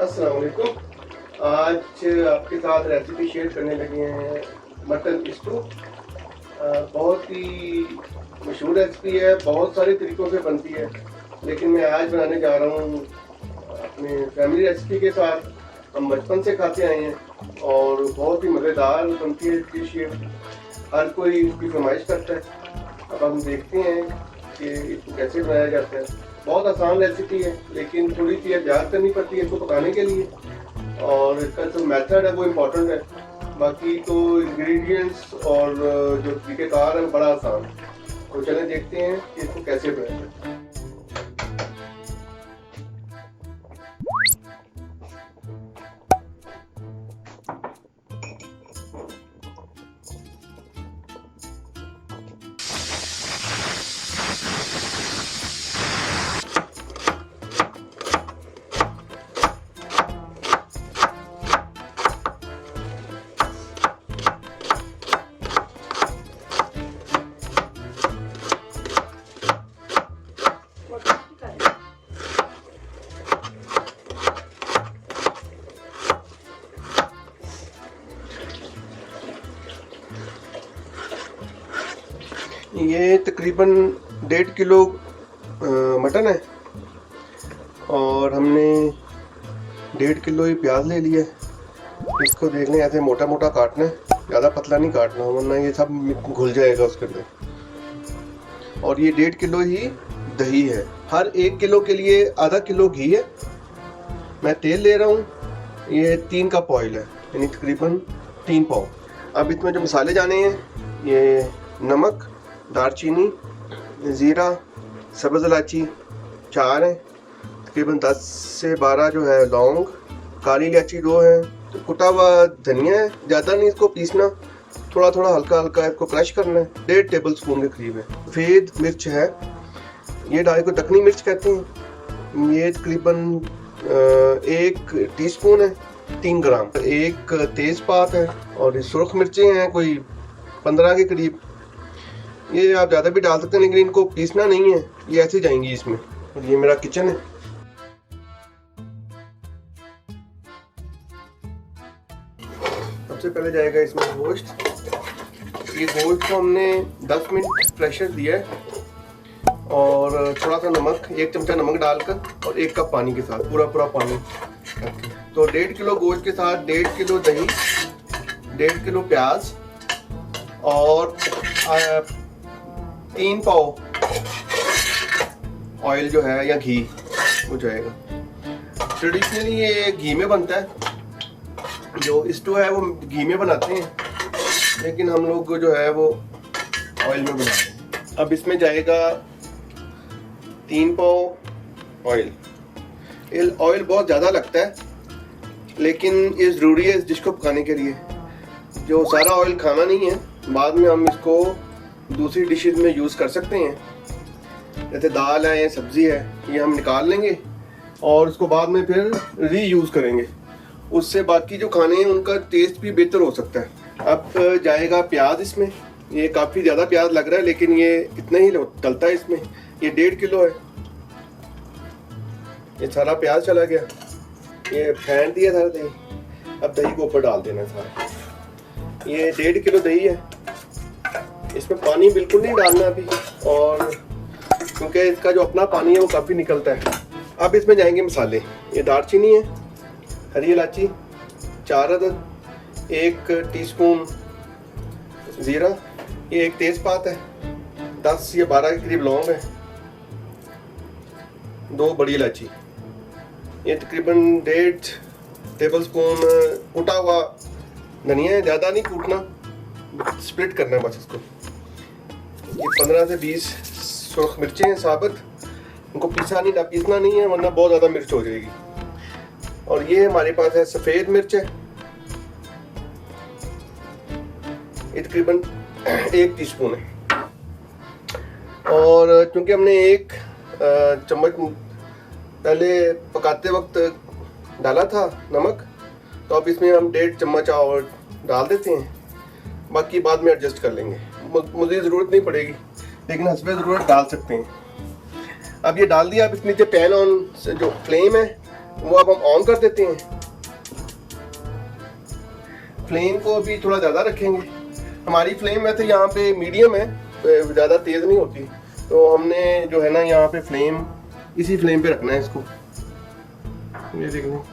अस्सलाम वालेकुम। आज आपके साथ रेसिपी शेयर करने लगे हैं मटन स्टू। बहुत ही मशहूर रेसिपी है, बहुत सारे तरीक़ों से बनती है, लेकिन मैं आज बनाने जा रहा हूँ अपने फैमिली रेसिपी के साथ। हम बचपन से खाते आए हैं और बहुत ही मज़ेदार बनती है डिश ये। हर कोई इसकी फरमाइश करता है। अब हम देखते हैं कि इसको कैसे बनाया जाता है। बहुत आसान रेसिपी है, लेकिन थोड़ी सी एहतियात करनी पड़ती है इसको पकाने के लिए, और इसका जो मेथड है वो इम्पोर्टेंट है। बाकी तो इंग्रेडिएंट्स और जो तरीक़ेकार है बड़ा आसान है। तो चलें देखते हैं कि इसको कैसे बनाया जाता है। ये तकरीबन 1.5 किलो मटन है और हमने 1.5 किलो ही प्याज ले लिया है। इसको देखने ऐसे मोटा मोटा काटना है, ज़्यादा पतला नहीं काटना, वरना ये सब घुल जाएगा उसके अंदर। और ये 1.5 किलो ही दही है। हर 1 किलो के लिए आधा किलो घी है। मैं तेल ले रहा हूँ, ये 3 कप ऑयल है, यानी तकरीबन 3 पाव। अब इसमें जो मसाले जाने हैं, ये नमक, दालचीनी, ज़ीरा, सब्ज़ इलायची 4 हैं, तकरीबन 10 से 12 जो है लौंग, काली इलायची 2 है, तो कुटा हुआ धनिया है। ज़्यादा नहीं इसको पीसना, थोड़ा थोड़ा हल्का हल्का इसको क्रश करना है। 1.5 टेबल स्पून के करीब है। सफ़ेद मिर्च है, ये डाले को दखनी मिर्च कहते हैं। ये तकरीबन 1 टीस्पून है, 3 ग्राम। एक तेज़पात है और ये सुरख मिर्चें हैं कोई 15 के करीब। ये आप ज़्यादा भी डाल सकते हैं, लेकिन इनको पीसना नहीं है, ये ऐसे जाएंगी इसमें। और ये मेरा किचन है। सबसे पहले जाएगा इसमें गोश्त। ये गोश्त को हमने 10 मिनट प्रेशर दिया है और थोड़ा सा नमक, 1 चमचा नमक डालकर और 1 कप पानी के साथ, पूरा पानी। तो 1.5 किलो गोश्त के साथ 1.5 किलो दही, 1.5 किलो प्याज और 3 पाव ऑयल जो है या घी हो जाएगा। ट्रेडिशनली ये घी में बनता है, जो स्टू है वो घी में बनाते हैं, लेकिन हम लोग जो है वो ऑयल में बनाते हैं। अब इसमें जाएगा 3 पाव ऑयल। ऑयल बहुत ज़्यादा लगता है, लेकिन ये ज़रूरी है इस डिश को पकाने के लिए। जो सारा ऑयल खाना नहीं है, बाद में हम इसको दूसरी डिशेस में यूज़ कर सकते हैं। जैसे दाल है या सब्ज़ी है, ये हम निकाल लेंगे और उसको बाद में फिर रीयूज़ करेंगे। उससे बाकी जो खाने हैं उनका टेस्ट भी बेहतर हो सकता है। अब जाएगा प्याज इसमें। ये काफ़ी ज़्यादा प्याज लग रहा है, लेकिन ये इतना ही डलता है इसमें। ये 1.5 किलो है। ये सारा प्याज चला गया, ये फेंट दिया सारा दही। अब दही को ऊपर डाल देना सारा। ये 1.5 किलो दही है। इसमें पानी बिल्कुल नहीं डालना अभी, और क्योंकि इसका जो अपना पानी है वो काफ़ी निकलता है। अब इसमें जाएंगे मसाले। ये दालचीनी है, हरी इलायची 4 अदद, 1 टीस्पून ज़ीरा, ये 1 तेज़पात है, 10 या 12 के करीब लौंग है, 2 बड़ी इलायची। ये तकरीबन 1.5 टेबल स्पून कुटा हुआ धनिया है। ज़्यादा नहीं कूटना, स्प्लिट करना है बस इसको। ये 15 से 20 सुरख मिर्चें हैं साबुत, उनको पीसना नहीं है, वरना बहुत ज़्यादा मिर्च हो जाएगी। और ये हमारे पास है सफ़ेद मिर्च है, ये तकरीबन 1 टीस्पून है। और क्योंकि हमने 1 चम्मच पहले पकाते वक्त डाला था नमक, तो अब इसमें हम 1.5 चम्मच और डाल देते हैं। बाकी बाद में एडजस्ट कर लेंगे, मुझे ज़रूरत नहीं पड़ेगी, लेकिन हस्बे ज़रूरत डाल सकते हैं। अब ये डाल दिया। अब इस नीचे पैन ऑन से जो फ्लेम है वो अब हम ऑन कर देते हैं। फ्लेम को अभी थोड़ा ज़्यादा रखेंगे। हमारी फ्लेम वैसे यहाँ पे मीडियम है, ज़्यादा तेज़ नहीं होती, तो हमने जो है ना यहाँ पे फ्लेम इसी फ्लेम पे रखना है इसको। ये देख लो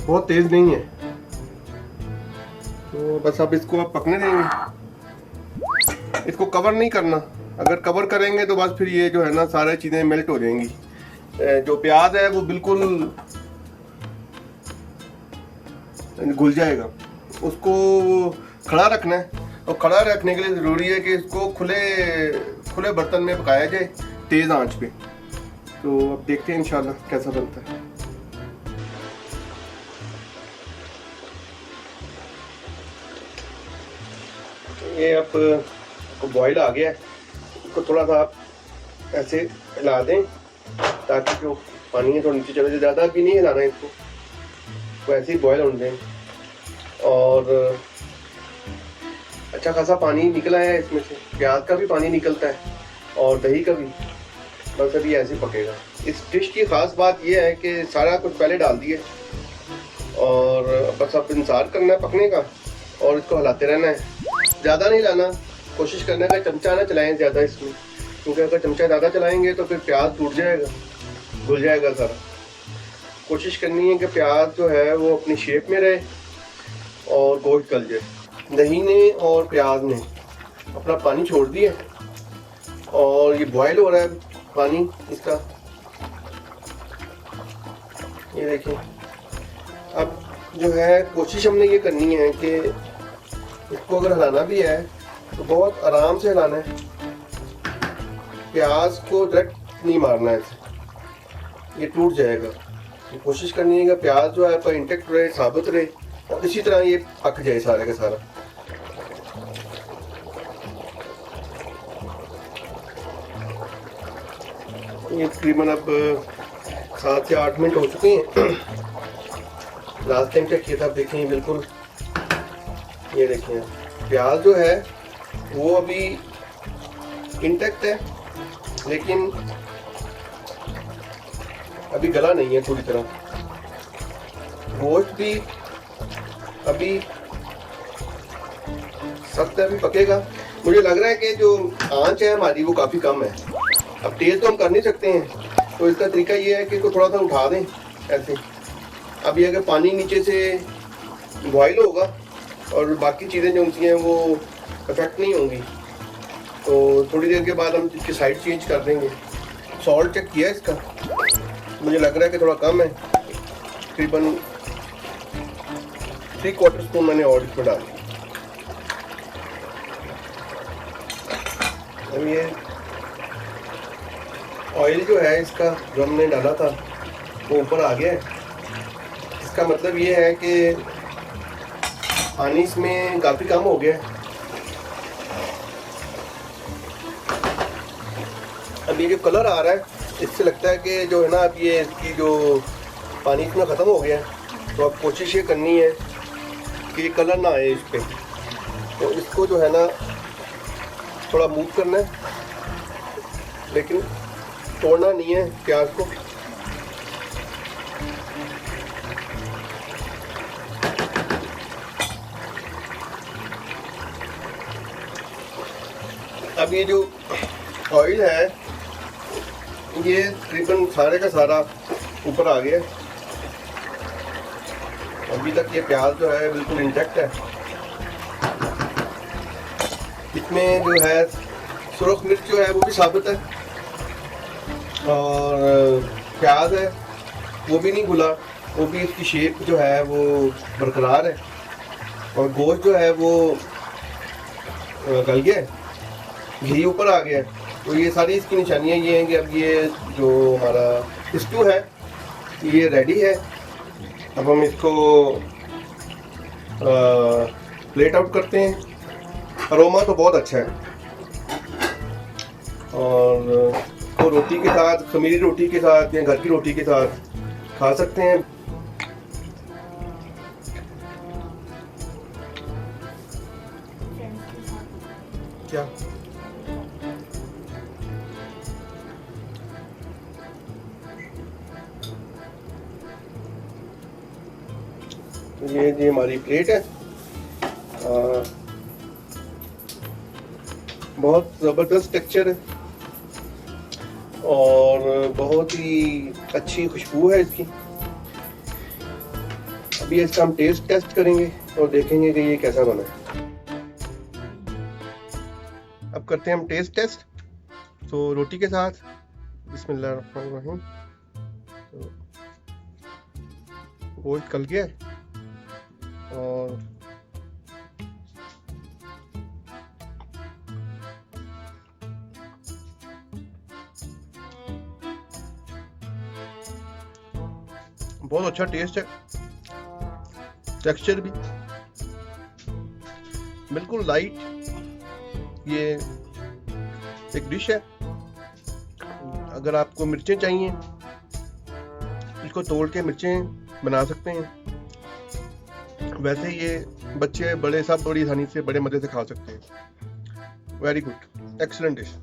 बहुत तेज़ नहीं है, तो बस अब इसको आप पकने देंगे। इसको कवर नहीं करना, अगर कवर करेंगे तो बस फिर ये जो है ना सारी चीज़ें मेल्ट हो जाएंगी। जो प्याज है वो बिल्कुल घुल जाएगा। उसको खड़ा रखना है, और खड़ा रखने के लिए ज़रूरी है कि इसको खुले बर्तन में पकाया जाए तेज़ आंच पे। तो अब देखते हैं इंशाल्लाह कैसा बनता है। ये अब बॉयल आ गया है, इसको थोड़ा सा आप ऐसे हिला दें ताकि जो पानी है थोड़ा नीचे चले जाए। ज़्यादा भी नहीं हिलाना है इसको, वैसे ही बॉयल होने दें। और अच्छा खासा पानी निकला है इसमें से, प्याज का भी पानी निकलता है और दही का भी। बस अभी ऐसे पकेगा। इस डिश की ख़ास बात यह है कि सारा कुछ पहले डाल दिए और बस अब इंतज़ार करना है पकने का और इसको हिलाते रहना है। ज़्यादा नहीं हिलाना, कोशिश करना है कि चमचा ना चलाएं ज़्यादा इसमें, क्योंकि अगर चमचा ज़्यादा चलाएंगे तो फिर प्याज टूट जाएगा, घुल जाएगा सारा। कोशिश करनी है कि प्याज जो है वो अपनी शेप में रहे और गोश्त गल जाए। दही ने और प्याज ने अपना पानी छोड़ दिया और ये बॉयल हो रहा है पानी इसका। ये देखिए, अब जो है कोशिश हमने ये करनी है कि इसको अगर हिलाना भी है तो बहुत आराम से हिलाना है, प्याज को डायरेक्ट नहीं मारना है, ये टूट जाएगा। तो कोशिश करनी है कि प्याज जो है आपका इंटेक्ट रहे, साबित रहे और इसी तरह ये पक जाए सारे का सारा। ये तकरीबन अब 7 से 8 मिनट हो चुके हैं। लास्ट टाइम चेक किया था, देखें बिल्कुल, ये देखें प्याज जो है वो अभी इंटेक्ट है, लेकिन अभी गला नहीं है पूरी तरह। गोश्त भी अभी सख्त है, अभी पकेगा। मुझे लग रहा है कि जो आंच है हमारी वो काफ़ी कम है। अब तेज़ तो हम कर नहीं सकते हैं, तो इसका तरीका ये है कि इसको थोड़ा सा उठा दें ऐसे। अभी अगर पानी नीचे से बॉयल होगा और बाकी चीज़ें जो उनकी हैं वो इफेक्ट नहीं होंगी, तो थोड़ी देर के बाद हम इसकी साइड चेंज कर देंगे। सॉल्ट चेक किया इसका, मुझे लग रहा है कि थोड़ा कम है, तकरीबन 3/4 स्पून मैंने और इसमें डाल दिया। अब ये ऑयल जो है इसका जो हमने डाला था वो ऊपर आ गया है। इसका मतलब ये है कि पानी इसमें काफ़ी कम हो गया है। अब ये जो कलर आ रहा है इससे लगता है कि जो है ना, अब ये इसकी जो पानी इसमें ख़त्म हो गया है। तो अब कोशिश ये करनी है कि कलर ना आए इस पर, तो इसको जो है ना थोड़ा मूव करना है, लेकिन तोड़ना नहीं है प्याज को। अब ये जो ऑयल है ये तकरीबन सारे का सारा ऊपर आ गया। अभी तक ये प्याज जो है बिल्कुल इंटेक्ट है। इसमें जो है सुरख मिर्च जो है वो भी साबित है और प्याज है वो भी नहीं घुला, वो भी इसकी शेप जो है वो बरकरार है और गोश्त जो है वो गल गया, घी ऊपर आ गया। तो ये सारी इसकी निशानियाँ ये हैं कि अब ये जो हमारा स्टू है ये रेडी है। अब हम इसको प्लेट आउट करते हैं। अरोमा तो बहुत अच्छा है और तो रोटी के साथ, खमीरी रोटी के साथ या घर की रोटी के साथ खा सकते हैं। क्या ये हमारी प्लेट है। बहुत ज़बरदस्त टेक्सचर है और बहुत ही अच्छी खुशबू है इसकी। अभी इसका हम टेस्ट करेंगे और देखेंगे कि ये कैसा बना है। अब करते हैं हम टेस्ट। तो रोटी के साथ बिस्मिल्लाहिर्रहमानिर्रहीम। तो गोश्त गल गया और बहुत अच्छा टेस्ट है, टेक्सचर भी बिल्कुल लाइट। ये एक डिश है। अगर आपको मिर्चें चाहिए, इसको तोड़ के मिर्चें बना सकते हैं। वैसे ये बच्चे बड़े सब बड़ी आसानी से बड़े मज़े से खा सकते हैं। Very good, excellent dish.